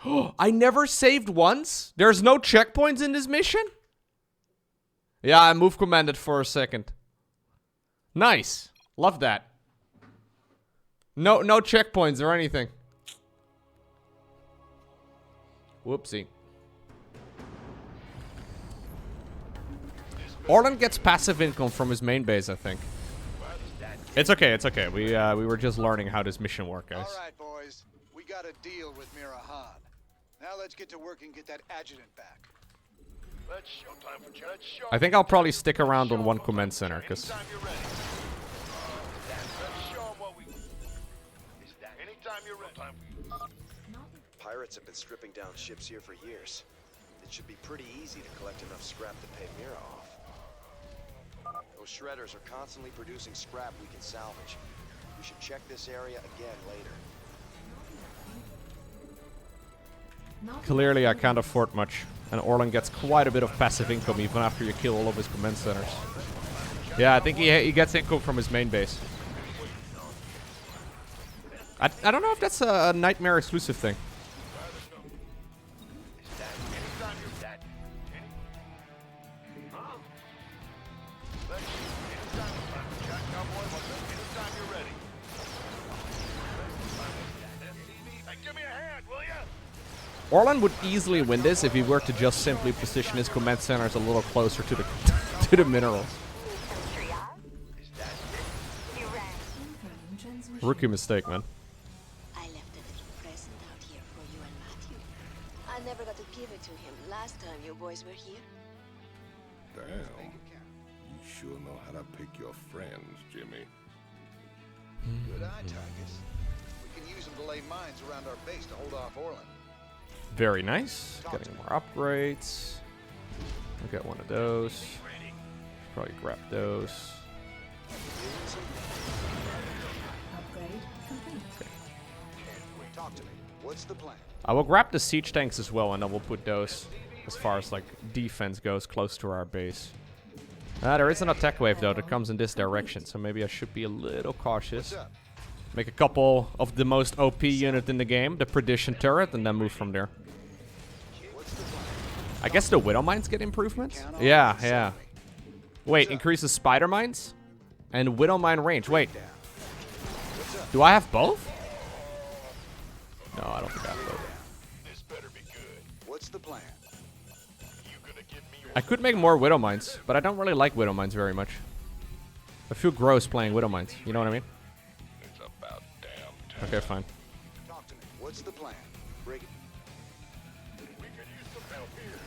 I never saved once? There's no checkpoints in this mission? Yeah, I move commanded for a second. Nice. Love that. No checkpoints or anything. Whoopsie. Orlan gets passive income from his main base, I think. It's okay, it's okay. We were just learning how this mission works, guys. All right, boys. We got a deal with Mirahan. Now let's get to work and get that adjutant back. Let's showtime for let's show. I think I'll probably stick around on one command center, because... Anytime you're ready. Let's show 'em what we... Anytime you're ready. Pirates have been stripping down ships here for years. It should be pretty easy to collect enough scrap to pay Mira off. Those shredders are constantly producing scrap we can salvage. We should check this area again later. Clearly, I can't afford much. And Orlan gets quite a bit of passive income even after you kill all of his command centers. Yeah, I think he gets income from his main base. I don't know if that's a Nightmare exclusive thing. Orlan would easily win this if he were to just simply position his command centers a little closer to the to the minerals. Rookie mistake, man. I left a little present out here for you and Matthew. I never got to give it to him last time you boys were here. Damn. You sure know how to pick your friends, Jimmy. Good eye, Tigus. We can use them to lay mines around our base to hold off Orlan. Very nice. Getting more upgrades. I'll get one of those. Probably grab those. Upgrade complete. Talk to me. What's the plan? I will grab the siege tanks as well, and I will put those, as far as like defense goes, close to our base. There is an attack wave though that comes in this direction, so maybe I should be a little cautious. Make a couple of the most OP unit in the game, the Perdition turret, and then move from there. I guess the Widow Mines get improvements? Yeah. Wait, increases Spider Mines? And Widow Mine range. Wait. Do I have both? No, I don't think I have both. This better be good. What's the plan? You gonna give me your I could make more Widow Mines, but I don't really like Widow Mines very much. I feel gross playing Widow Mines, you know what I mean? It's about damn time. Okay, fine. Talk to me. What's the plan? Break it. We could use some help here.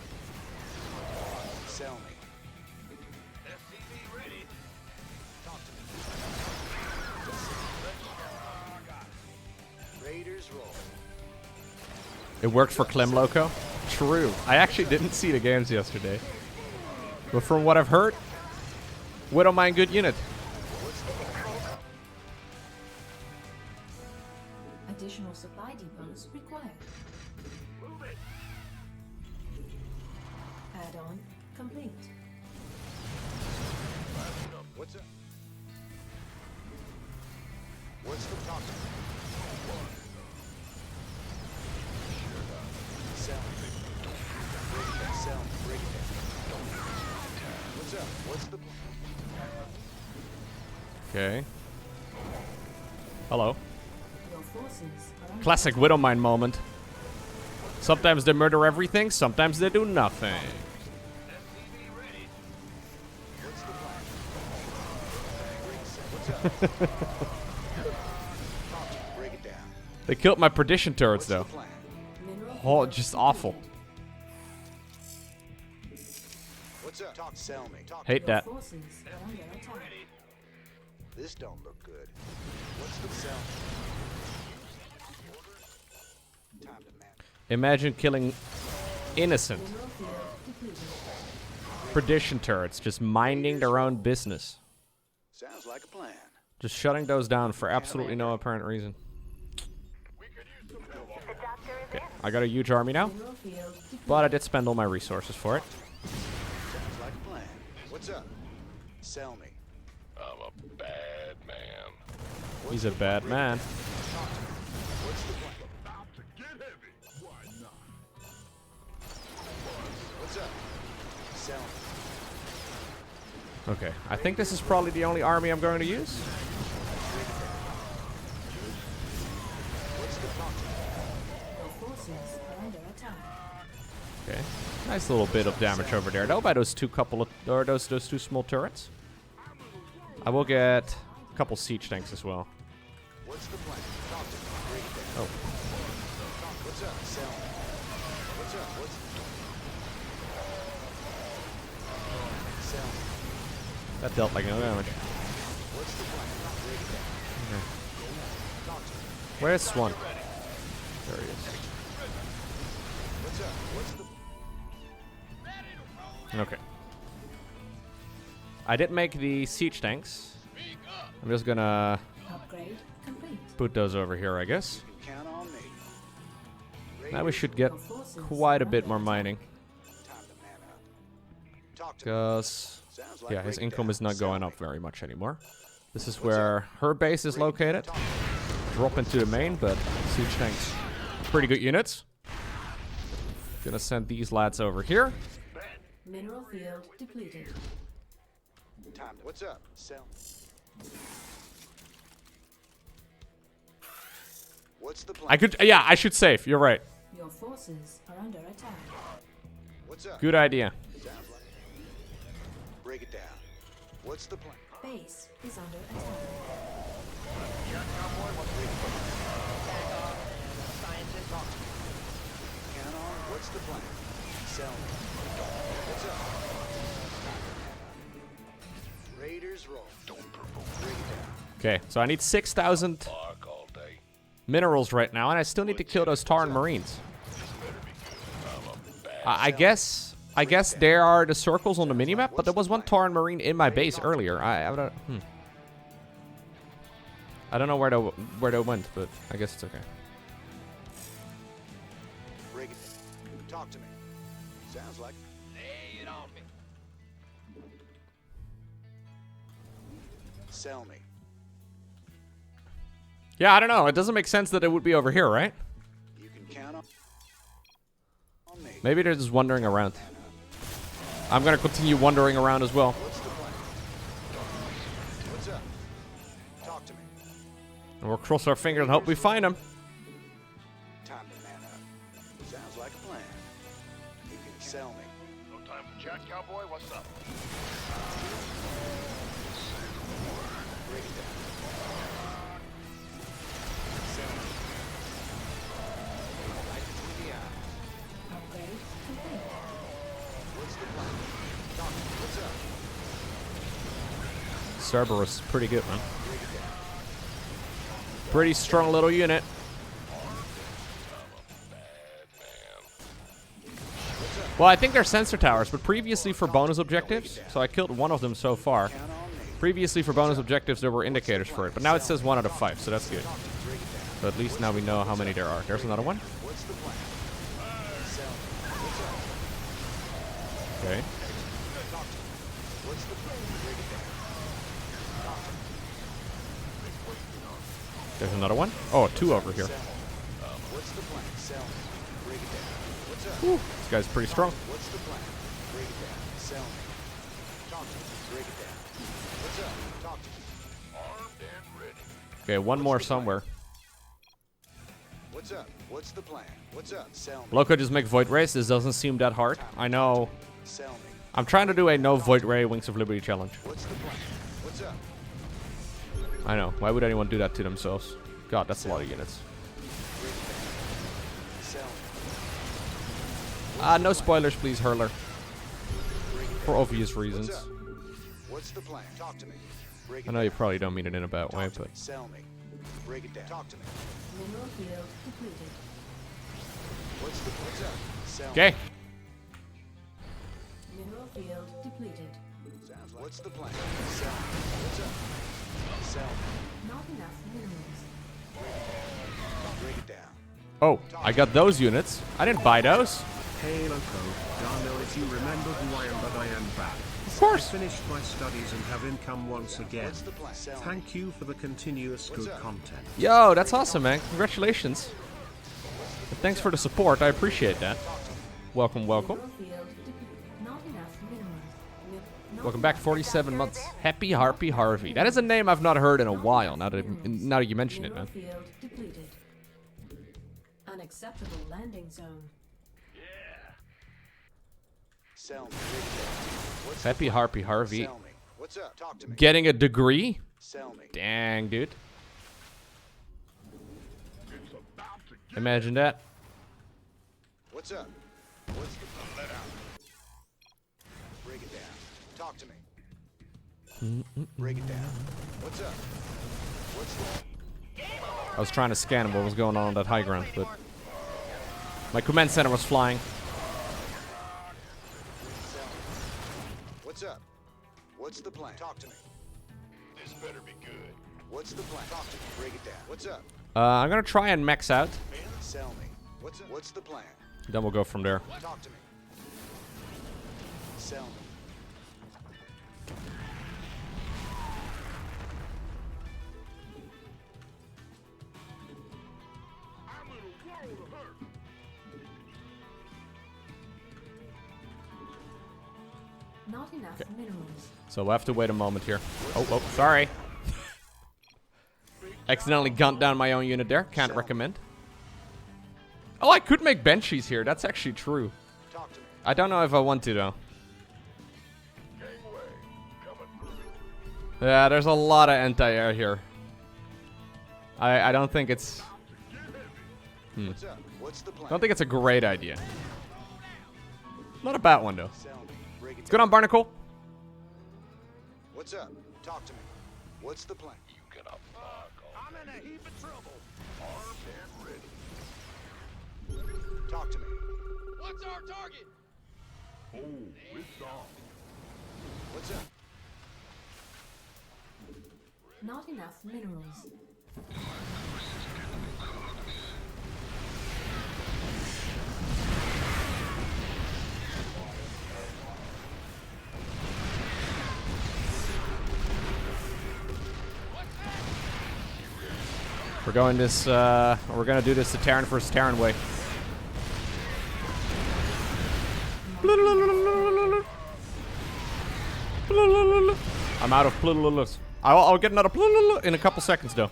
Sell me. SCV ready. Talk to me. Raiders roll. It worked for Clem Lowko? True. I actually didn't see the games yesterday. But from what I've heard, Widow Mine good unit. Additional supply depots required. Move it. Add-on complete. What's up? What's the talk to me? Sell me. Break it down. Sell me. Break it down. What's up? What's the plan? Okay. Hello. Your forces are under Classic Widow Mine moment. Sometimes they murder everything, sometimes they do nothing. SCV ready. What's the plan? What's up? Break it down. They killed my Perdition turrets What's the though. plan? mineral Oh, just awful. What's up? Talk. Sell me. Talk. Hate Your that. forces are under attack. This don't look good. What's the sell? Time to man. Imagine killing innocent Mineral field depleted. Perdition turrets, just minding their own business. Sounds like a plan. Just shutting those down for absolutely no apparent reason. We could use some help. Okay, I got a huge army now, Mineral field depleted. but I did spend all my resources for it. Sounds like a plan. What's up? Sell me. I'm a bad man. He's a bad man. What's the plan? About to get heavy. Why not? Sell me. Okay, I think this is probably the only army I'm going to use. What's the talk? Your forces are under attack. Okay, nice little bit of damage over there, though, by those two those two small turrets. I will get a couple siege tanks as well. What's the plan? Talk to me. Break it down. Oh, What's up? Sell me. What's up? What's sell me. that dealt like no damage. What's the plan? Break it down. Okay. Talk to me. Where's Swan? There he is. What's up? What's the Okay. I did make the siege tanks. I'm just gonna Upgrade complete. put those over here, I guess. you can count on me? Now we should get Your forces quite a are bit under more attack. mining. Time to man up. Talk to me. Because, Sounds like yeah, his break it income down. is not Sell going me. up very much anymore. This is where her base is located. Drop into the main, but siege tanks, pretty good units. Gonna send these lads over here. Mineral field depleted. Time to. What's up? Sell. What's the plan? Yeah, I should save. You're right. Your forces are under attack. What's up? Good idea. Sounds like. Break it down. What's the plan? Base is under attack. Count on. What's the plan? Sell me. What's up? Raiders roll. Don't provoke. Break it down. Okay, so I need 6,000 Bark all day. minerals right now, and I still need to kill those Tarn Marines. I guess there are the circles on the minimap, but there was one Tarn Marine in my base earlier. I don't. I don't know where they went, but I guess it's okay. Break it down. Talk to me. Sounds like. Lay it on me. Sell me. Yeah, I don't know. It doesn't make sense that it would be over here, right? You can count on me. Maybe they're just wandering around. I'm gonna continue wandering around as well. What's the plan? What's up? Talk to me. And we'll cross our fingers and hope we find them. Time to man up. Sounds like a plan. You can sell me. No time for chat, cowboy. What's up? Break it down. Sell me. Light between the eyes. Upgrade complete. What's the plan? Talk to me. What's up? Cerberus, pretty good, man. Break it down. Pretty strong little unit. Well, I think they're sensor towers, but previously for bonus objectives, so I killed one of them so far. Count on me. Previously for bonus objectives, there were indicators for it, but now it says 1 out of 5, so that's good. Break it down. So at least now we know how many there are. There's another one. What's the plan? Sell me. What's up? Okay. Talk to me. What's the plan? Break it down. Talk to me. There's another one. Oh, 2 over here. Sell me. What's the plan? Sell me. Break it down. What's up? This guy's pretty strong. What's the plan? Break it down. Sell me. Talk to me. Break it down. What's up? Talk to me. Armed and ready. Okay, one more somewhere. What's up? What's the plan? What's up? Sell me. Lowko just make Void Rays. This doesn't seem that hard. I know. Sell me. I'm trying to do a no Void Ray Wings of Liberty challenge. What's the plan? What's up? I know. Why would anyone do that to themselves? God, that's a lot of units. Break it down. Sell me. No spoilers, please, Hurler. Break it For down. obvious reasons. What's up? What's the plan? Talk to me. Break it I know down. you probably don't mean it in a bad way, Talk to but me. Sell me. Break it down. Talk to me. Mineral field depleted. What's up? Sell me. okay. Mineral field depleted. Sounds like. What's the plan? Sell me. What's up? Sell me. Not enough minerals. Break it down. Oh, I got those units. I didn't buy those. Hey Lowko, don't know if you remember who I am, but I am back. Of course. I finished my studies and have income once again. What's the plan? Sell me. Thank you for the continuous good up? content. Yo, that's awesome, man. Congratulations. Thanks for the support. I appreciate that. Welcome, welcome. Mineral field depleted. Not enough minerals. Welcome back, 47 months. Happy Harpy Harvey. That is a name I've not heard in a while, now that you mention it, man. Mineral field depleted. Unacceptable landing zone. Sell me. What's Happy Harpy Harvey. Sell me. What's up? Talk to me. Getting a degree? Sell me. Dang, dude. Imagine that. What's up? What's the let out? Break it down. Talk to me. Break it down. What's up? What's the I was trying to scan what was going on that high ground, but my command center was flying. sell me? What's up? What's the plan? Talk to me. This better be good. What's the plan? Talk to me. Break it down. What's up? I'm gonna try and max out. Sell me. What's up? What's the plan? Then we'll go from there. Talk to me. Sell me. Not enough minerals. So we'll have to wait a moment here. Oh, sorry. Accidentally gunned down my own unit there. Can't recommend. Oh, I could make banshees here. That's actually true. Talk to me. I don't know if I want to, though. Gangway. Coming through. Yeah, there's a lot of anti-air here. I don't think it's... What's up? What's the plan? don't think it's a great idea. Not a bad one, though. Sell me. Break it Good on, Barnacle. What's up? Talk to me. What's the plan? You cannot fuck off. I'm in a heap of trouble. Armed and ready. Talk to me. What's our target? Oh, it's on. What's up? Not enough minerals. We're going this, we're gonna do this the Terran versus Terran way. I'm out of plululus. I'll get another plululu in a couple seconds, though.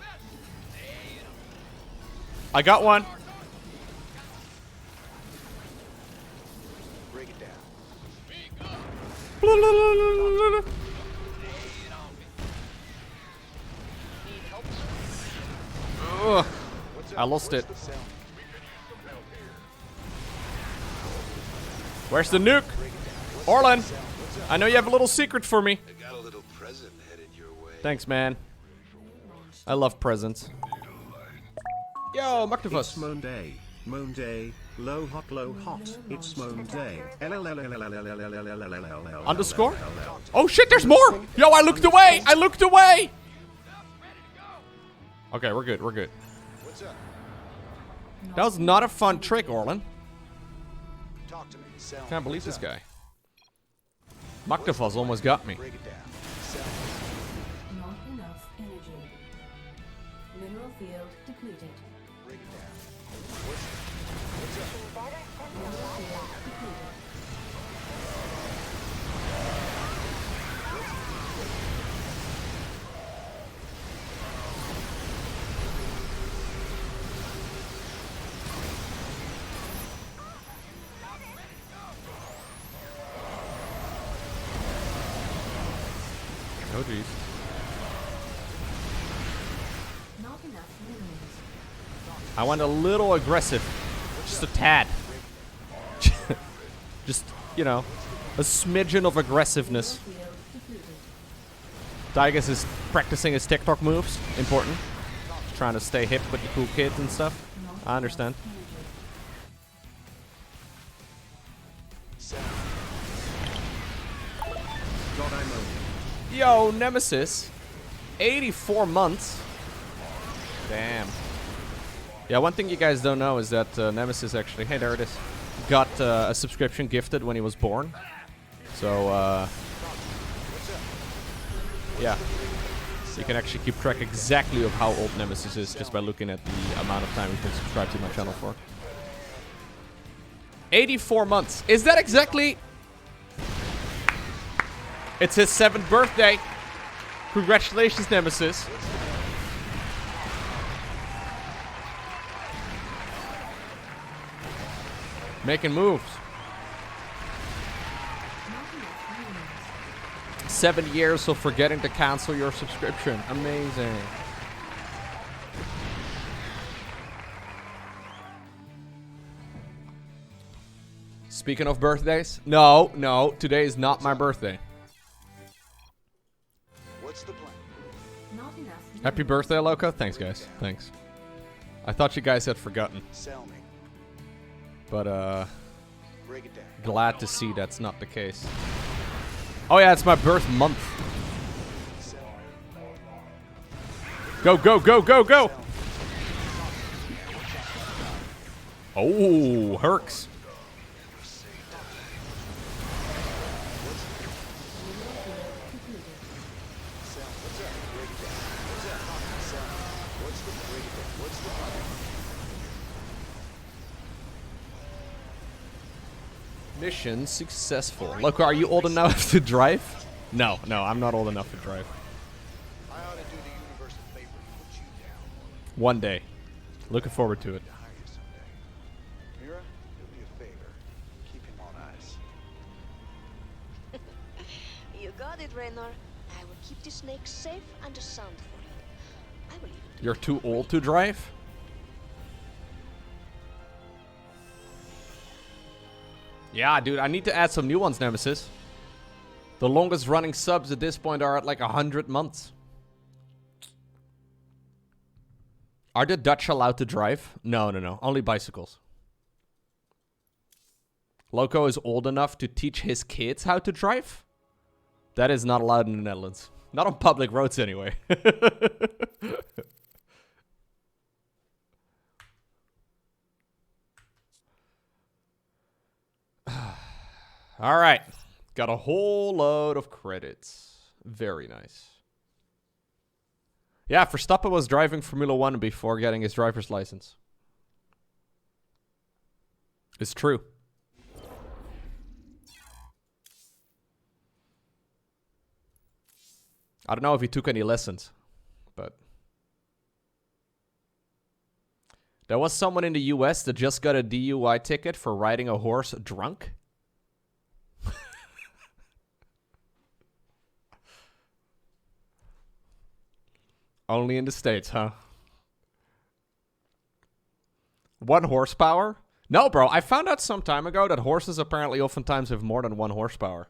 I got one. Break it down. Plulululu. Ugh, What's up? I lost it. Sell me. Where's the nuke? Orlan, I know you have a little secret for me. I got a little present headed your way. Thanks, man. I love presents. Yo, It's Mactavus. Monday. Monday. Low hot. It's Monday. Underscore? Oh shit, there's more! Yo, I looked away! I looked away! Okay, we're good, we're good. What's up? That was not a fun trick, Orlan. Talk to me. Sell me. Can't believe What's this up? guy. Mactavus almost got me. Break it down. Sell me. Not enough energy. Mineral field depleted. Break it down. What's up? Mineral field depleted. Oh jeez. Not enough minerals. I went a little aggressive. Just a tad. Just, you know, a smidgen of aggressiveness. Field depleted. Tygus is practicing his TikTok moves. Important. Trying to stay hip with the cool kids and stuff. I understand. Sell me. God, I'm over. Yo, Nemesis. 84 months. Damn. Yeah, one thing you guys don't know is that Nemesis actually, hey, there it is, got a subscription gifted when he was born. So, yeah. You can actually keep track exactly of how old Nemesis is just by looking at the amount of time he's been subscribed to my channel for. 84 months. Is that exactly... It's his 7th birthday. Congratulations, Nemesis. Making moves. 7 years of forgetting to cancel your subscription. Amazing. Speaking of birthdays, no, today is not my birthday. What's the plan? Not enough. Happy birthday, Lowko. Thanks, guys. Thanks. I thought you guys had forgotten, Sell me. but Break it down. glad to see that's not the case. Oh yeah, it's my birth month. Sell me. Go, go, go, go, go! Oh, Herx. Mission successful. Look, are you old enough to drive? No, I'm not old enough to drive. I ought to do the universe a favor and put you down. One day. Looking forward to it. To hire you someday. Mira, do me a favor. Keep him on ice. You got it, Raynor. I will keep the snake safe and sound for you. I will even do You're too old to drive? Yeah, dude, I need to add some new ones, Nemesis. The longest running subs at this point are at like 100 months. Are the Dutch allowed to drive? No. Only bicycles. Lowko is old enough to teach his kids how to drive? That is not allowed in the Netherlands. Not on public roads, anyway. All right. Got a whole load of credits. Very nice. Yeah, Verstappen was driving Formula 1 before getting his driver's license. It's true. I don't know if he took any lessons, but... There was someone in the US that just got a DUI ticket for riding a horse drunk. Only in the States, huh? 1 horsepower? No, bro. I found out some time ago that horses apparently oftentimes have more than 1 horsepower.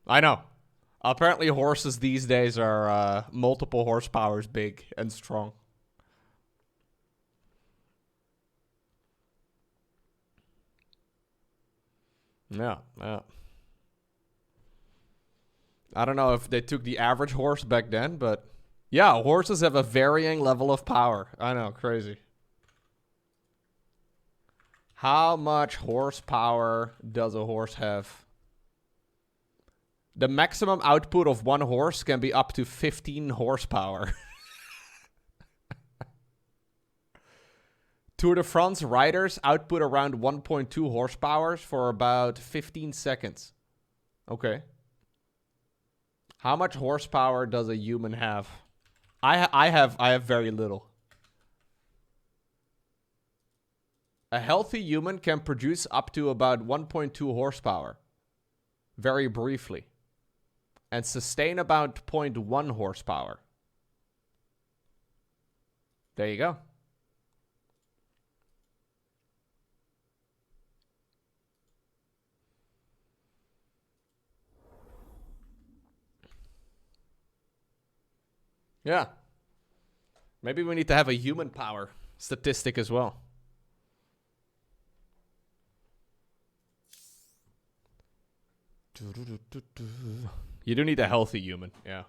I know. Apparently horses these days are multiple horsepowers big and strong. Yeah. I don't know if they took the average horse back then, but... Yeah, horses have a varying level of power. I know, crazy. How much horsepower does a horse have? The maximum output of 1 horse can be up to 15 horsepower. Tour de France riders output around 1.2 horsepower for about 15 seconds. Okay. How much horsepower does a human have? I have very little. A healthy human can produce up to about 1.2 horsepower. Very briefly. And sustain about 0.1 horsepower. There you go. Yeah. Maybe we need to have a human power statistic as well. You do need a healthy human, yeah.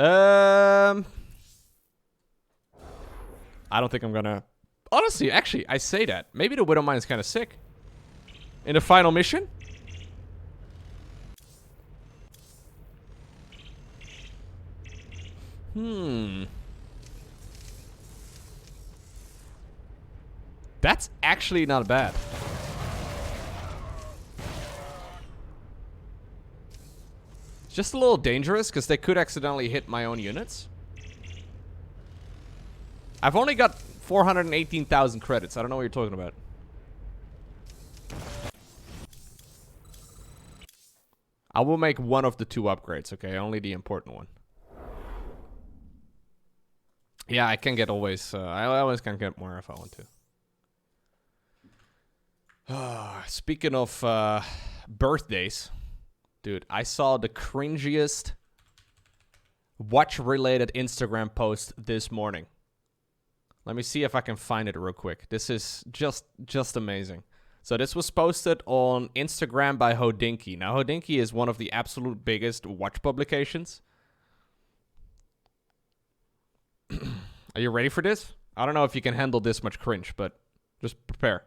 I don't think I'm gonna... Honestly, actually, I say that. Maybe the Widowmine is kind of sick. In the final mission? That's actually not bad. It's just a little dangerous because they could accidentally hit my own units. I've only got 418,000 credits. I don't know what you're talking about. I will make one of the 2 upgrades, okay? Only the important one. Yeah, I can get always... I always can get more if I want to. Speaking of birthdays... Dude, I saw the cringiest watch-related Instagram post this morning. Let me see if I can find it real quick. This is just amazing. So this was posted on Instagram by Hodinky. Now, Hodinky is one of the absolute biggest watch publications. Are you ready for this? I don't know if you can handle this much cringe, but just prepare.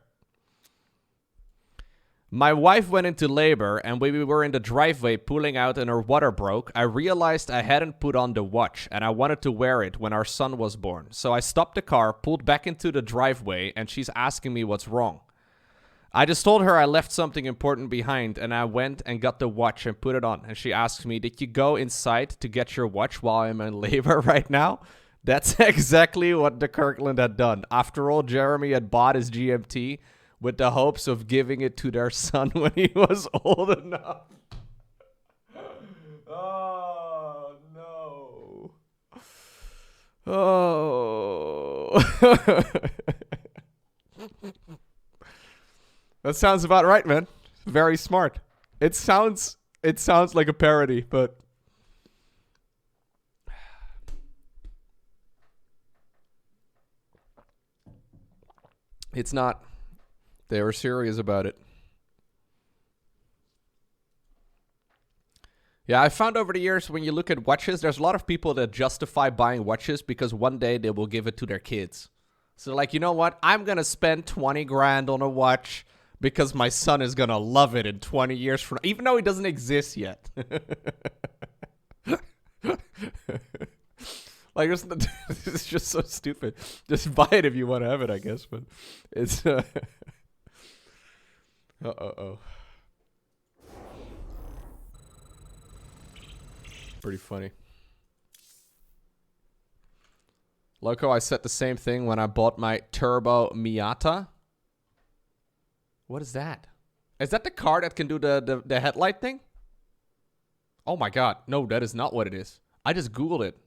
My wife went into labor and when we were in the driveway pulling out and her water broke, I realized I hadn't put on the watch and I wanted to wear it when our son was born. So I stopped the car, pulled back into the driveway, and she's asking me what's wrong. I just told her I left something important behind and I went and got the watch and put it on. And she asks me, did you go inside to get your watch while I'm in labor right now? That's exactly what the Kirkland had done. After all, Jeremy had bought his GMT with the hopes of giving it to their son when he was old enough. Oh, no. Oh. That sounds about right, man. Very smart. It sounds like a parody, but... It's not. They were serious about it. Yeah, I found over the years when you look at watches, there's a lot of people that justify buying watches because one day they will give it to their kids. So like, you know what? I'm going to spend 20 grand on a watch because my son is going to love it in 20 years from now, even though it doesn't exist yet. Like, it's just so stupid. Just buy it if you want to have it, I guess. But it's... Uh-oh. Pretty funny. Lowko, I said the same thing when I bought my Turbo Miata. What is that? Is that the car that can do the headlight thing? Oh my god. No, that is not what it is. I just Googled it.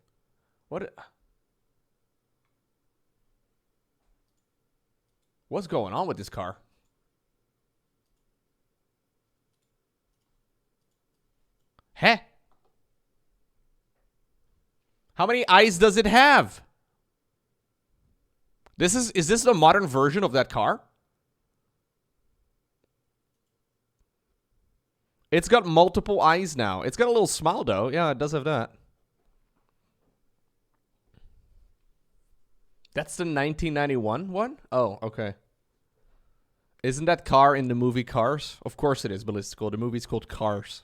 What's going on with this car? Heh? How many eyes does it have? Is this the modern version of that car? It's got multiple eyes now. It's got a little smile though. Yeah, it does have that. That's the 1991 one? Oh, okay. Isn't that car in the movie Cars? Of course it is, Ballistical. The movie's called Cars.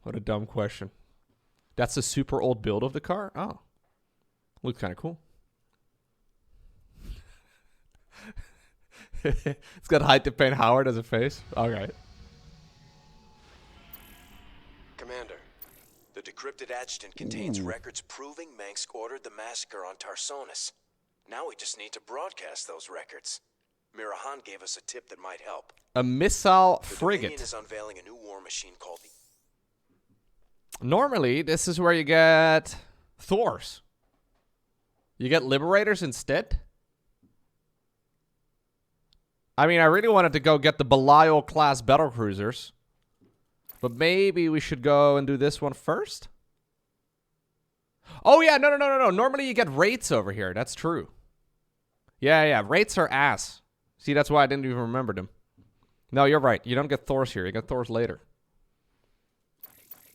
What a dumb question. That's a super old build of the car? Oh. Looks kind of cool. It's got height to paint Howard as a face. Alright. Commander, the decrypted adjutant contains records proving Mengsk ordered the massacre on Tarsonis. Now we just need to broadcast those records. Mirahan gave us a tip that might help. A missile The frigate. Dominion is unveiling a new war machine called the... Normally, this is where you get Thors. You get Liberators instead? I mean, I really wanted to go get the Belial class battlecruisers. But maybe we should go and do this one first? Oh yeah, no. Normally you get rates over here. That's true. Yeah. Rates are ass. See, that's why I didn't even remember them. No, you're right. You don't get Thors here. You get Thors later.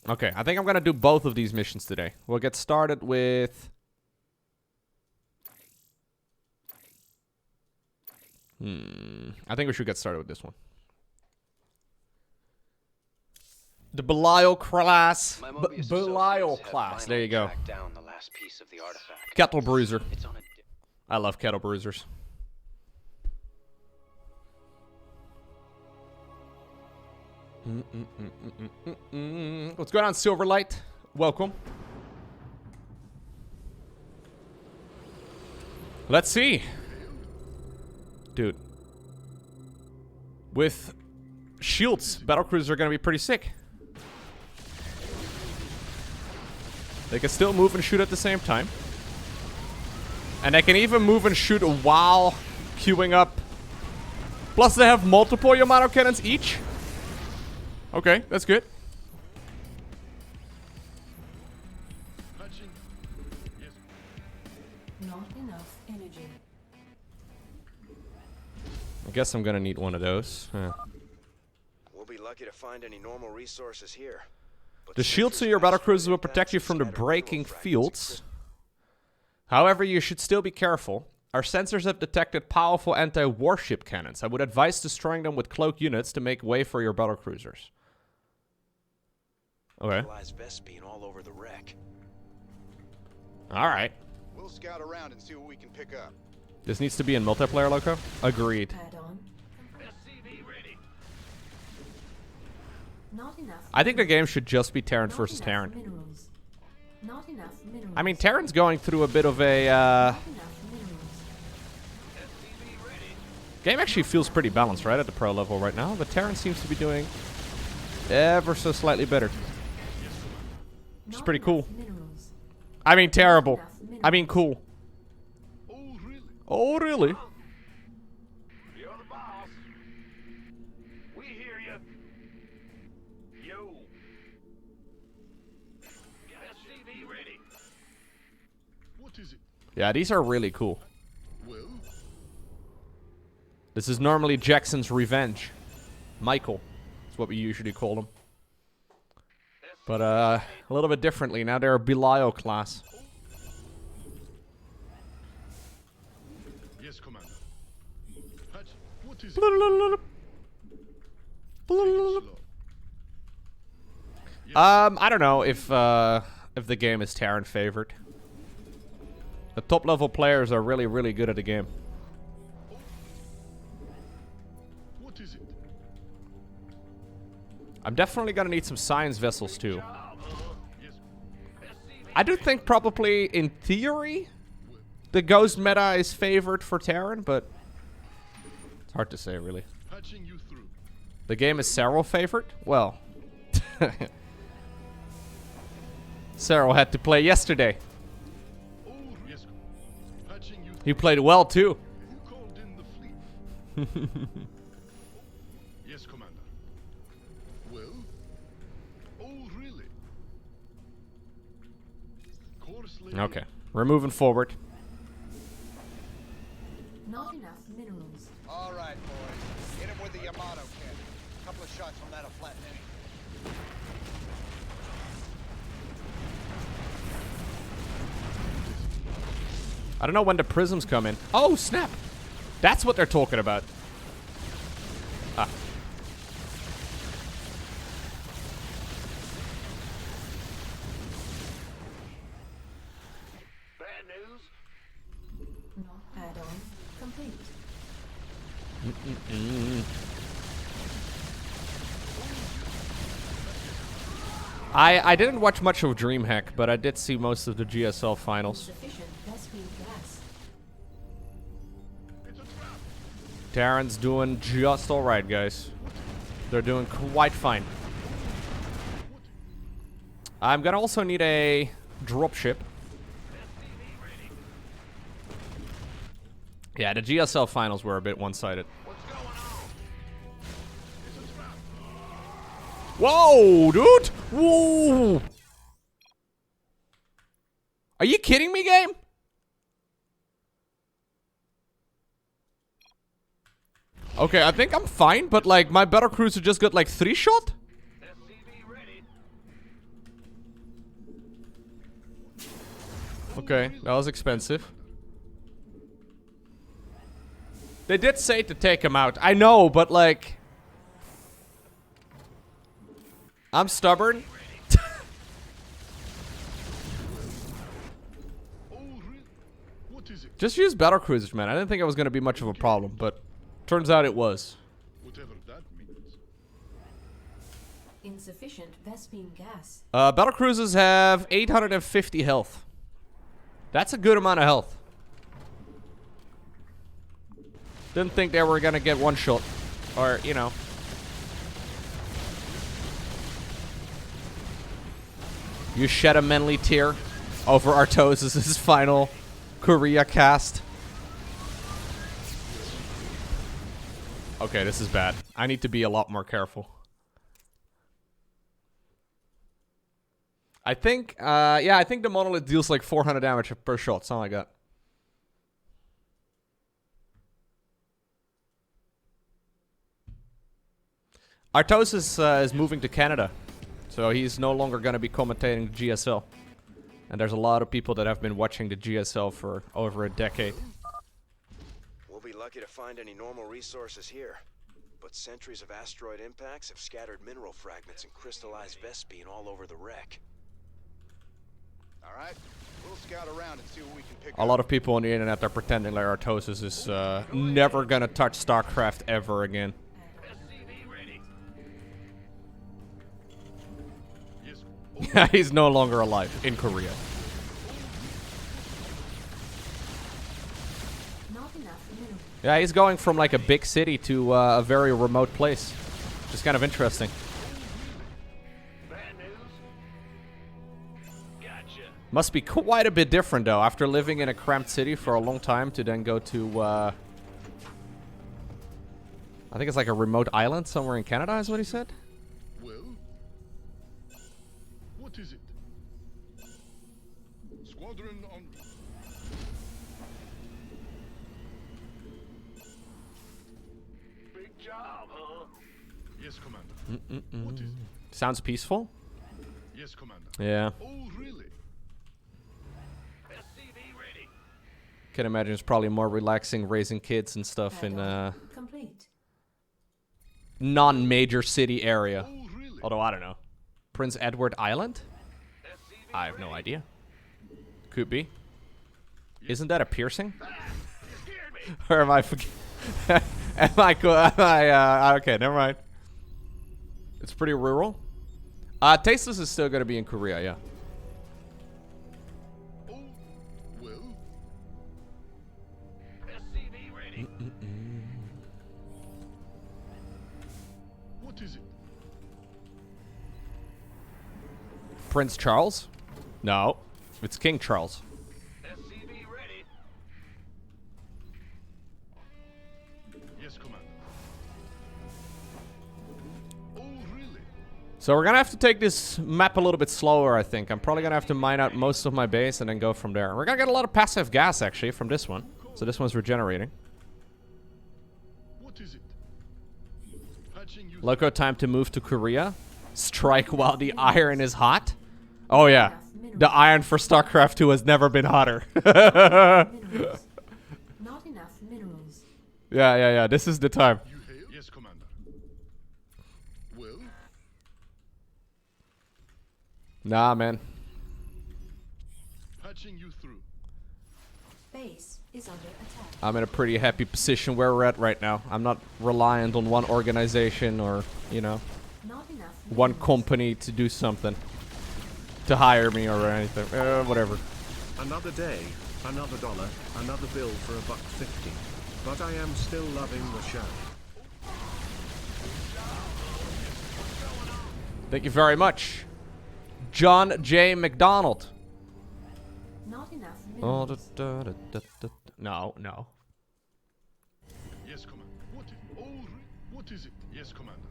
Okay, I think I'm going to do both of these missions today. We'll get started with... I think we should get started with this one. The Belial class. Belial class. There you go. Down the last piece of the artifact. Kettle Bruiser. It's on a I love Kettle Bruisers. What's going on, Silverlight? Welcome. Let's see. Dude. With shields, battlecruisers are going to be pretty sick. They can still move and shoot at the same time. And they can even move and shoot while queuing up. Plus they have multiple Yamato cannons each. Okay, that's good. Not enough energy. I guess I'm gonna need one of those. We'll be lucky to find any normal resources here. But The shields in your battlecruisers will protect you from the breaking fields. However, you should still be careful. Our sensors have detected powerful anti-warship cannons. I would advise destroying them with cloak units to make way for your battlecruisers. Okay. Vespine all over the wreck. Alright. We'll scout around and see what we can pick up. This needs to be in multiplayer, Lowko? Agreed. Add-on. Not enough. I think the game should just be Terran versus Terran. Minerals. Not enough minerals. I mean, Terran's going through a bit of a, Not enough minerals. game actually feels pretty balanced, right, at the pro level right now, but Terran seems to be doing ever so slightly better. Which is pretty cool. Minerals. I mean, terrible. I mean, cool. Oh, really? You're the boss. We hear you. Yo. SCV ready. What is it? Yeah, these are really cool. Well, This is normally Jackson's revenge. Michael is what we usually call him. But, a little bit differently. Now they're a Belial class. yes, Commander. Hatch, what is it? Slow. I don't know if the game is Terran favored. The top level players are really, really good at the game. What is it? I'm definitely gonna need some science vessels too. Yes. I do think probably, in theory, the Ghost meta is favored for Terran, but it's hard to say, really. Patching you through. The game is Cyril favored? Well, Cyril had to play yesterday. Oh, yes. Patching you through. He played well too. Who called in the fleet? Yes, Commander. Well? Oh, really? Course lady. Okay, we're moving forward. Not enough minerals. All right, boys. Hit him with the Yamato cannon. A couple of shots from that'll flatten any. I don't know when the prisms come in. Oh, snap! That's what they're talking about. Ah. Bad news. Not add-on complete. I didn't watch much of DreamHack, but I did see most of the GSL finals. Sufficient Vespine gas. Terran's doing just alright, guys. They're doing quite fine. I'm gonna also need a dropship. Yeah, the GSL finals were a bit one-sided. What's going on? Whoa, dude! Whoa! Are you kidding me, game? Okay, I think I'm fine, but like my battlecruiser just got like 3-shot? SCV ready. Okay, that was expensive. They did say to take him out. I know, but like... I'm stubborn. Oh, really? What is it? Just use battlecruisers, man. I didn't think it was going to be much of a problem, but turns out it was. Whatever that means. Insufficient Vespine gas. Battlecruisers have 850 health. That's a good amount of health. Didn't think they were gonna get one shot. Or, you know. You shed a manly tear over Artosis' final Korea cast. Okay, this is bad. I need to be a lot more careful. I think, yeah, I think the monolith deals like 400 damage per shot, something like that. Artosis is moving to Canada, so he's no longer going to be commentating GSL. And there's a lot of people that have been watching the GSL for over a decade. We'll be lucky to find any normal resources here. But centuries of asteroid impacts have scattered mineral fragments and crystallized Vespine all over the wreck. All right, we'll scout around and see what we can pick up. A lot of people on the internet are pretending like Artosis is never going to touch StarCraft ever again. Yeah, he's no longer alive in Korea. Yeah, he's going from like a big city to a very remote place. Just kind of interesting. Must be quite a bit different though, after living in a cramped city for a long time to then go to, I think it's like a remote island somewhere in Canada is what he said. Well, what is it? Squadron on. Big job, huh? Yes, Commander. What is it? Sounds peaceful. Yes, Commander. Yeah. Oh, really? Can imagine it's probably more relaxing raising kids and stuff in Complete. non-major city area. Oh, really? Although I don't know. Prince Edward Island? I have no idea. Could be. Isn't that a piercing? Or am I okay, never mind. It's pretty rural. Tasteless is still gonna be in Korea, yeah. Oh, well. What is it? Prince Charles? No, it's King Charles. Yes, Commander. Oh, really? So we're gonna have to take this map a little bit slower, I think. I'm probably gonna have to mine out most of my base and then go from there. We're gonna get a lot of passive gas, actually, from this one. So this one's regenerating. What is it? Patching you. Lowko, time to move to Korea. Strike while the iron is hot. Oh yeah, the iron for StarCraft 2 has never been hotter. Minerals. Not enough minerals. Yeah. This is the time. You hail? Yes, Commander. Well, Nah, man. patching you through. Base is under attack. I'm in a pretty happy position where we're at right now. I'm not reliant on one organization or, you know, Not enough one minerals. company to do something. To hire me or anything. Whatever. Another day, another dollar, another bill for $1.50. But I am still loving the show. Thank you very much. John J. McDonald. Not enough Oh, minerals. No. Yes, Commander. What is it? Yes, Commander.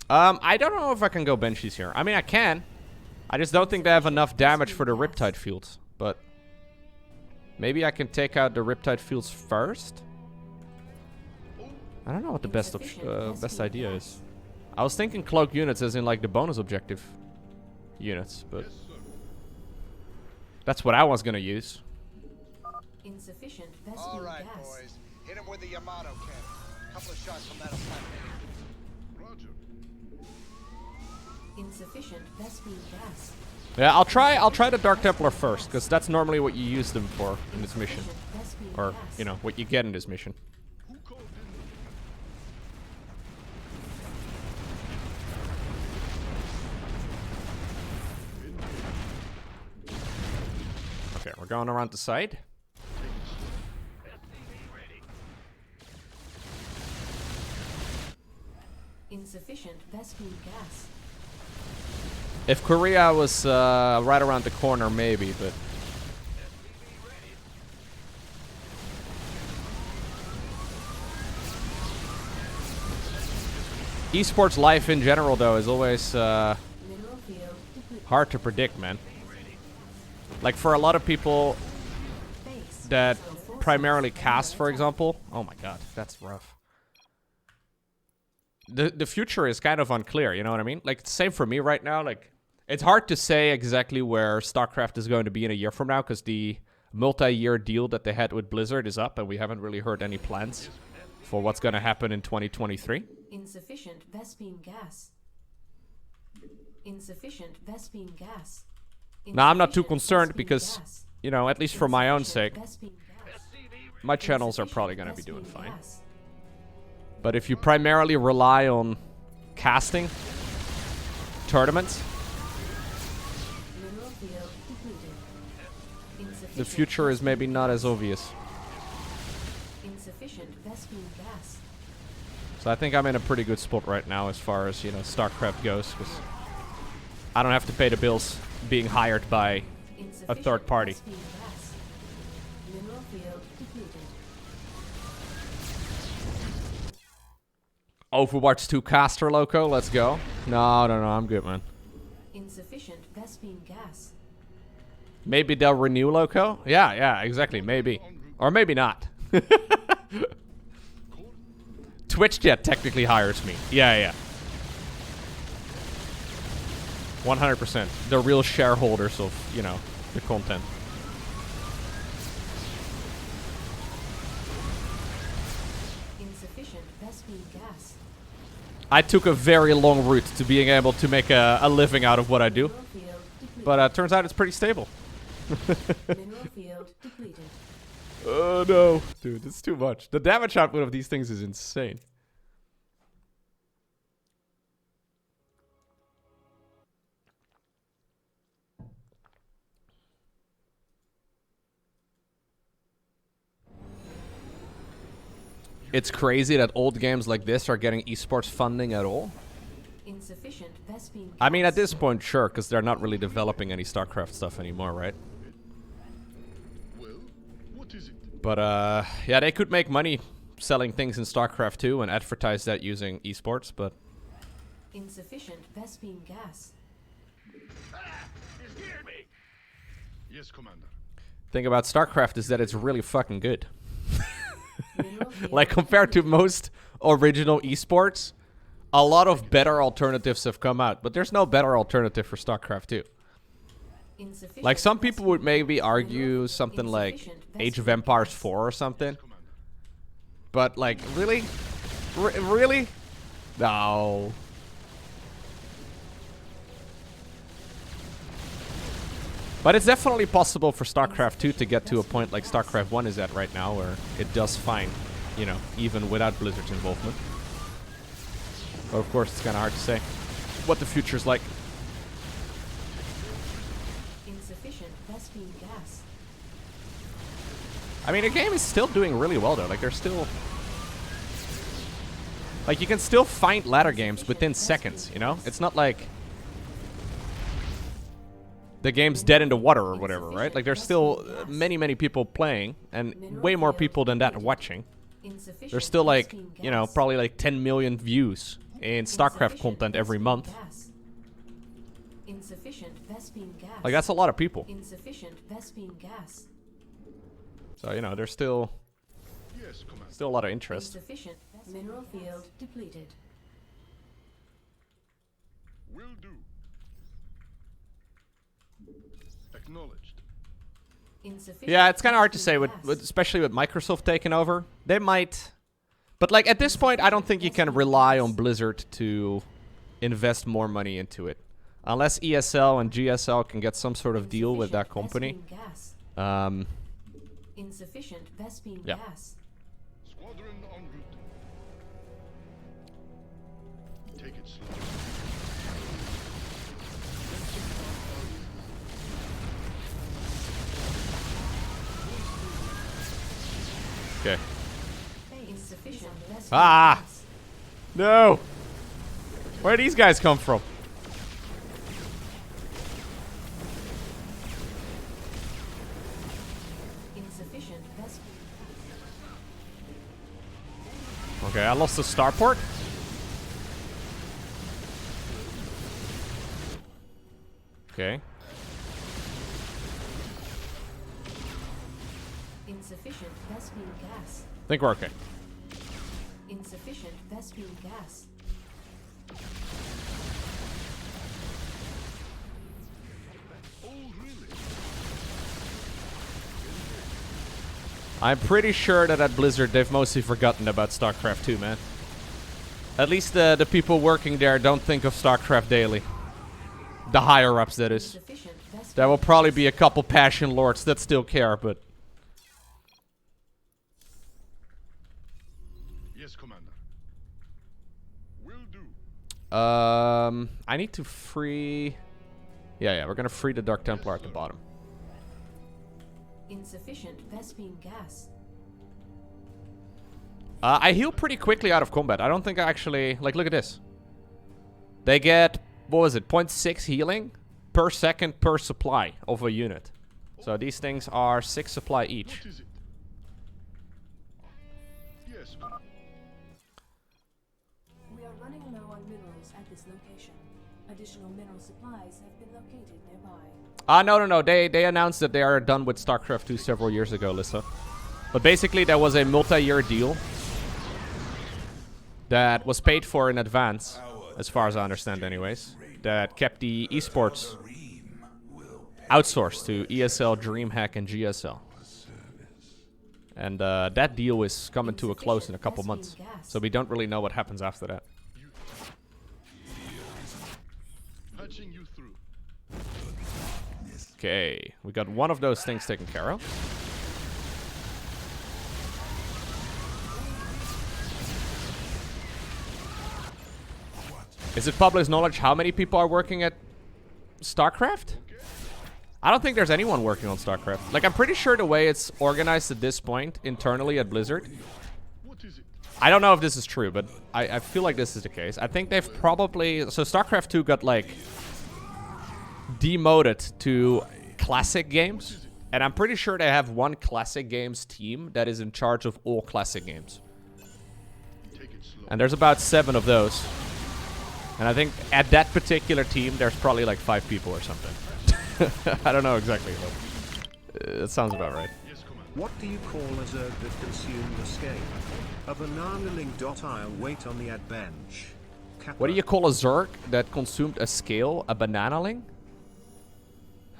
I don't know if I can go Banshees here. I mean, I can. I just don't think they have enough damage for the Riptide fields. But maybe I can take out the Riptide fields first? I don't know what the best idea is. I was thinking cloak units as in like the bonus objective units, but Yes, sir. that's what I was gonna use. Insufficient All Vespine right, gas. boys. Hit him with the Yamato cannon. Couple of shots from that'll plant it. Roger. Insufficient Vespine gas. Yeah, I'll try the Dark Templar first, because that's normally what you use them for in this mission. Insufficient Vespine Or, gas. you know, what you get in this mission. Who called in? Okay, we're going around the side. Insufficient Vespene gas. If Korea was right around the corner, maybe, but... Esports life in general, though, is always Mineral field depleted. hard to predict, man. Like, for a lot of people Base. that Forces primarily under cast, for attack. example... Oh my god, that's rough. The future is kind of unclear, you know what I mean? Like, it's the same for me right now. Like, it's hard to say exactly where StarCraft is going to be in a year from now, because the multi-year deal that they had with Blizzard is up, and we haven't really heard any plans for what's going to happen in 2023. Insufficient Vespene gas. Insufficient Vespene gas. Now, I'm not too Insufficient concerned Vespene because, gas. you know, at least for my own sake, Insufficient Vespene gas. my channels are probably going to be Insufficient doing fine. Vespene gas. But if you primarily rely on casting tournaments, Mineral field depleted. Insufficient the future is Vespene maybe not as gas. obvious. Insufficient Vespene gas. So I think I'm in a pretty good spot right now as far as, you know, StarCraft goes, because I don't have to pay the bills being hired by Insufficient third party. Vespene gas. Mineral field depleted. Overwatch 2 caster, Lowko, let's go. No, I'm good, man. Insufficient Vespene gas. Maybe they'll renew Lowko? Yeah, exactly, maybe. Or maybe not. TwitchJet technically hires me. Yeah. 100%. They're real shareholders of, you know, the content. Insufficient Vespene gas. I took a very long route to being able to make a living out of what I do. Mineral field depleted. But turns out it's pretty stable. Mineral field depleted. Oh no. Dude, it's too much. The damage output of these things is insane. It's crazy that old games like this are getting esports funding at all. Insufficient Vespene gas. I mean, at this point, sure, because they're not really developing any StarCraft stuff anymore, right? Well, what is it? But, yeah, they could make money selling things in StarCraft 2 and advertise that using esports, but... Insufficient Vespene gas. He's near me. Yes, Commander. thing about StarCraft is that it's really fucking good. Mineral field Like, compared to most original esports, a lot of better alternatives have come out. But there's no better alternative for StarCraft 2. insufficient Like, some people would maybe Vespene argue gas. something like Insufficient Age of Vespene Empires gas. 4 or something. Commander. But, like, really? Really? No. But it's definitely possible for StarCraft 2 to get to a point like StarCraft 1 is at right now, where it does fine, you know, even without Blizzard's involvement. But of course, it's kind of hard to say what the future's like. Insufficient Vespene gas. I mean, the game is still doing really well, though. Like, there's still... Like, you can still find ladder games within seconds, you know? It's not like... the game's dead in the water or whatever, right? Like, there's still many, many people playing, and way more people than that watching. Insufficient There's still, like, Vespene you know, gas. probably like 10 million views in StarCraft Insufficient content every Vespene month. gas. Insufficient Vespene gas. Like, that's a lot of people. Insufficient Vespene gas. So, you know, there's still Yes, Commander. a lot of interest. Insufficient mineral field depleted. Will do. Acknowledged. Insufficient Yeah, it's kind of hard to Vespene say, gas. especially with Microsoft taking over. They might... But, like, at this point, I don't think you can rely on Blizzard to invest more money into it. Unless ESL and GSL can get some sort of deal with that company. Insufficient Vespene gas. Insufficient Vespene Yeah. gas. Squadron en route. Take it slow. Okay. Insufficient. Ah! No! Where do these guys come from? Insufficient vessel. Okay, I lost the starport. Okay. Insufficient Vespine gas. I think we're okay. Insufficient Vespine gas. I'm pretty sure that at Blizzard they've mostly forgotten about StarCraft 2, man. At least the people working there don't think of StarCraft daily. The higher-ups, that is. There will probably be a couple passion lords that still care, but... Yes, Commander. Will do. I need to free... Yeah, we're gonna free the Dark Templar at the bottom. Insufficient Vespine gas. I heal pretty quickly out of combat. I don't think I actually... Like, look at this. They get... What was it? 0.6 healing per second per supply of a unit. So these things are 6 supply each. What is it? Yes. We are running low on minerals at this location. Additional mineral supplies have been located nearby. No. They announced that they are done with StarCraft 2 several years ago, Lissa. But basically there was a multi-year deal that was paid for in advance, as far as I understand anyways, that kept the esports outsourced to ESL, DreamHack, and GSL. And that deal is coming to a close in a couple months. So we don't really know what happens after that. Patching you through. Okay, we got one of those things taken care of. Is it public knowledge how many people are working at StarCraft? I don't think there's anyone working on StarCraft. Like, I'm pretty sure the way it's organized at this point, internally at Blizzard, What is it? I don't know if this is true, but I feel like this is the case. I think they've probably... So StarCraft 2 got, like, demoted to classic games. And I'm pretty sure they have one classic games team that is in charge of all classic games. Take it slow. And there's about 7 of those. And I think at that particular team, there's probably like 5 people or something. I don't know exactly, but it sounds about right. Yes, Commander. What do you call a zerg that consumed a scale? A banana-ling dot I'll wait on the ad bench. What do you call a Zerg that consumed a scale? A bananaling?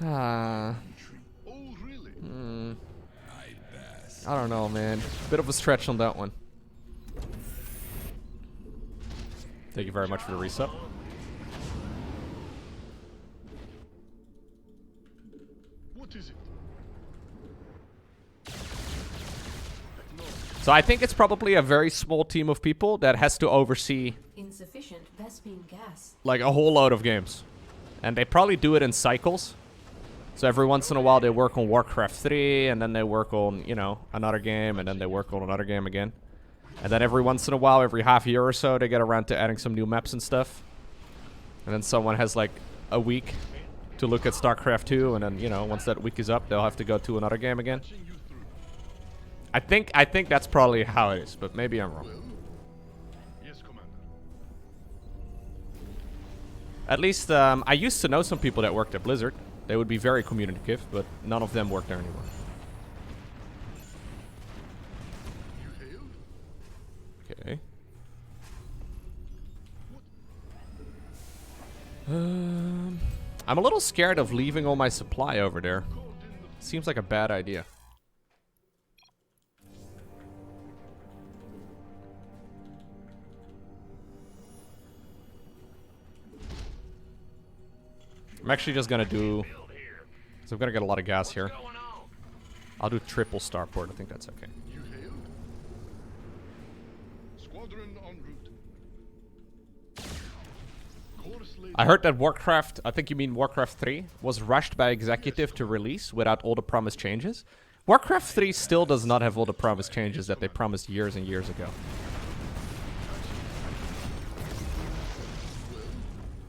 Oh, really? I don't know, man. Bit of a stretch on that one. Thank you very much for the resub. What is it? So I think it's probably a very small team of people that has to oversee Insufficient Vespine gas. like a whole load of games. And they probably do it in cycles. So every once in a while they work on Warcraft 3 and then they work on, you know, another game and then they work on another game again. And then every once in a while, every half year or so, they get around to adding some new maps and stuff. And then someone has like a week to look at StarCraft 2 and then, you know, once that week is up, they'll have to go to another game again. Patching you through. I think that's probably how it is, but maybe I'm wrong. Yes, Commander. At least, I used to know some people that worked at Blizzard. They would be very communicative, but none of them work there anymore. You hailed? Okay. I'm a little scared of leaving all my supply over there. Seems like a bad idea. I'm actually just gonna do... So I'm gonna get a lot of gas here. I'll do triple starport. I think that's okay. You hailed? Squadron en route. Course laid. I heard that Warcraft, I think you mean Warcraft 3, was rushed by executive to release without all the promised changes. Warcraft 3 still does not have all the promised changes that they promised years and years ago.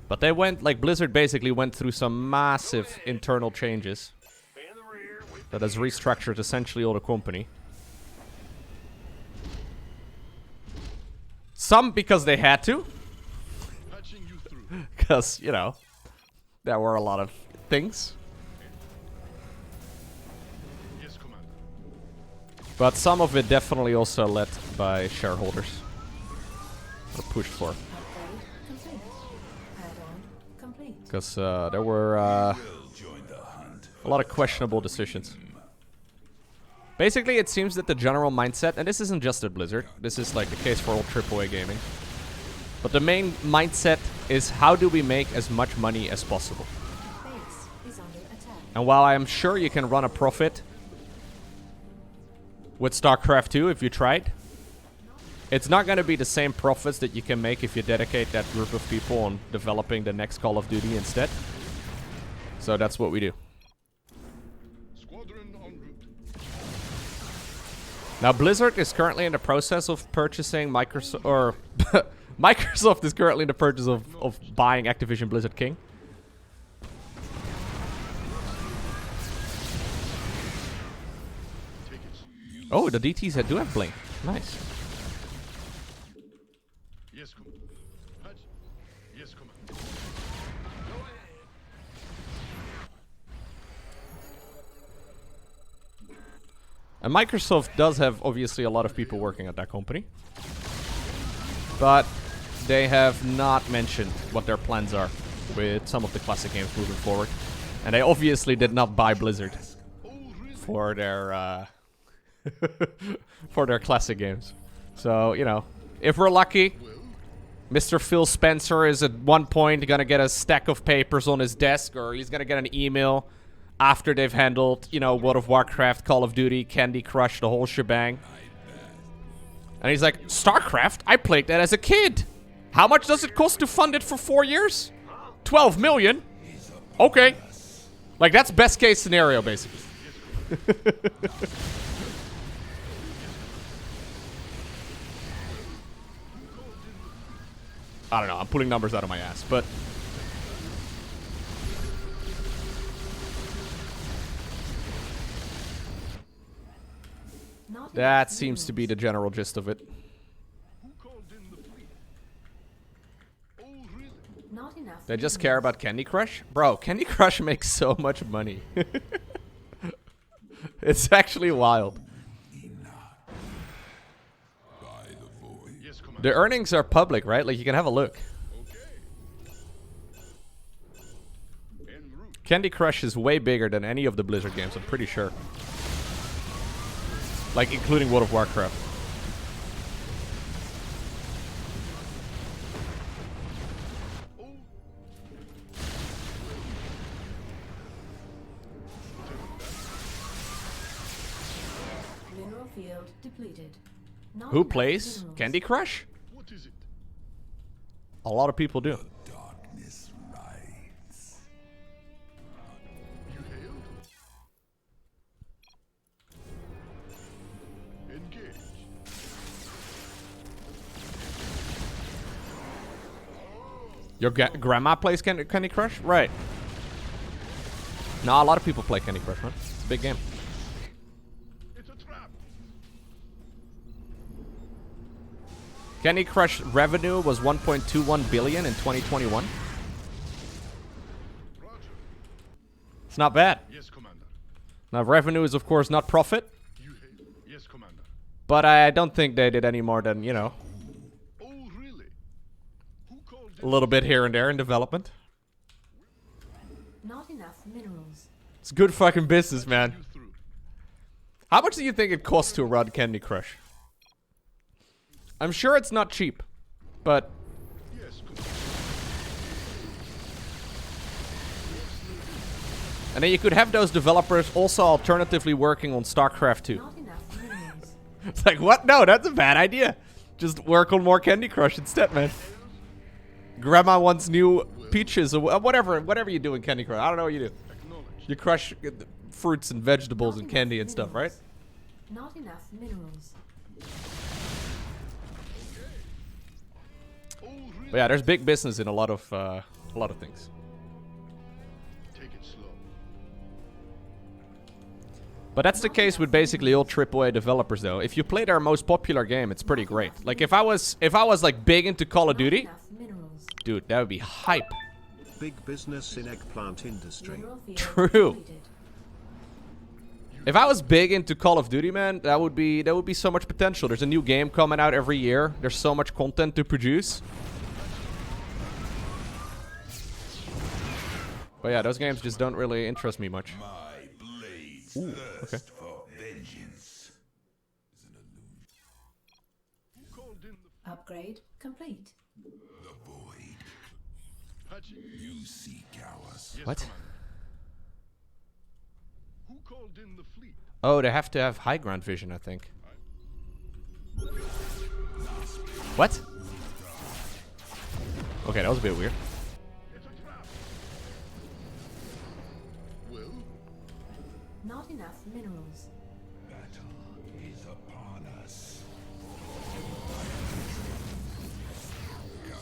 But they went, like, Blizzard basically went through some massive internal changes that has restructured essentially all the company. Some because they had to. Because, you know, there were a lot of things. But some of it definitely also led by shareholders. Or pushed for. Because there were a lot of questionable decisions. Basically, it seems that the general mindset, and this isn't just at Blizzard, this is like the case for all AAA gaming. But the main mindset is how do we make as much money as possible? And while I am sure you can run a profit with StarCraft 2 if you tried, it's not going to be the same profits that you can make if you dedicate that group of people on developing the next Call of Duty instead. So that's what we do. Now Blizzard is currently in the process of purchasing Microsoft, or Microsoft is currently in the purchase of buying Activision Blizzard King. Oh, the DTs do have blink. Nice. Yes, come on. Yes, come on. And Microsoft does have obviously a lot of people working at that company. But they have not mentioned what their plans are with some of the classic games moving forward. And they obviously did not buy Blizzard for their for their classic games. So, you know, if we're lucky, Mr. Phil Spencer is at one point gonna get a stack of papers on his desk, or he's gonna get an email after they've handled, you know, World of Warcraft, Call of Duty, Candy Crush, the whole shebang. And he's like, StarCraft? I played that as a kid. How much does it cost to fund it for 4 years? 12 million? Okay. Like, that's best case scenario, basically. I don't know, I'm pulling numbers out of my ass, but... that seems to be the general gist of it. They just care about Candy Crush? Bro, Candy Crush makes so much money. It's actually wild. The earnings are public, right? Like, you can have a look. Candy Crush is way bigger than any of the Blizzard games, I'm pretty sure. Like, including World of Warcraft. Mineral field depleted. Who plays Candy Crush? What is it? A lot of people do. Darkness rides. You hailed? Engage. Your grandma plays Candy Crush? Right. No, a lot of people play Candy Crush, man. It's a big game. It's a trap. Candy Crush revenue was 1.21 billion in 2021. Roger. It's not bad. Yes, Commander. Now, revenue is, of course, not profit. You hail? Yes, Commander. But I don't think they did any more than, you know, Oh, really? Who called a little bit here and there in development. Not enough minerals. It's good fucking business, man. you through? How much do you think it costs to run Candy Crush? I'm sure it's not cheap, but Yes, Commander. and then you could have those developers also alternatively working on StarCraft 2. Not enough minerals. It's like, what? No, that's a bad idea. Just work on more Candy Crush instead, man. Grandma wants new peaches or whatever you do in Candy Crush. I don't know what you do. Acknowledged. You crush fruits and vegetables and candy and stuff, right? Not enough minerals. But yeah, there's big business in a lot of things. Take it slow. But that's the case with basically all AAA developers, though. If you play their most popular game, it's pretty great. Like if I was like big into Call of Duty, dude, that would be hype. Big business in eggplant industry. True. If I was big into Call of Duty, man, that would be so much potential. There's a new game coming out every year. There's so much content to produce. But yeah, those games just don't really interest me much. Ooh, okay. Upgrade complete. You seek ours. What? Who called in the fleet? Oh, they have to have high ground vision, I think. What? Okay, that was a bit weird. It's a trap. Well, Not enough minerals. Battle is upon us.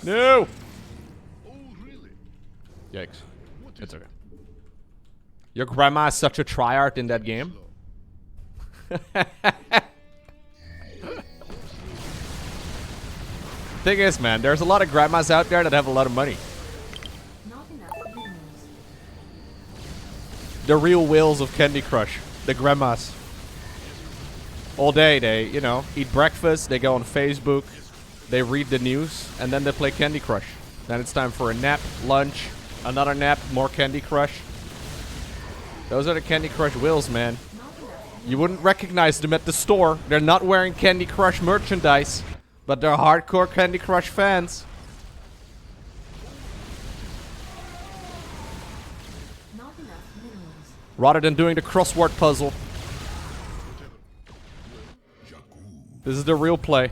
No! oh really? Yikes. What is It's okay. Your grandma is such a tryhard in that game. Thing is, man, there's a lot of grandmas out there that have a lot of money. Not enough minerals. The real whales of Candy Crush. The grandmas. All day they, you know, eat breakfast, they go on Facebook, they read the news, and then they play Candy Crush. Then it's time for a nap, lunch, another nap, more Candy Crush. Those are the Candy Crush whales, man. You wouldn't recognize them at the store. They're not wearing Candy Crush merchandise, but they're hardcore Candy Crush fans. Not enough minerals. Rather than doing the crossword puzzle. This is the real play.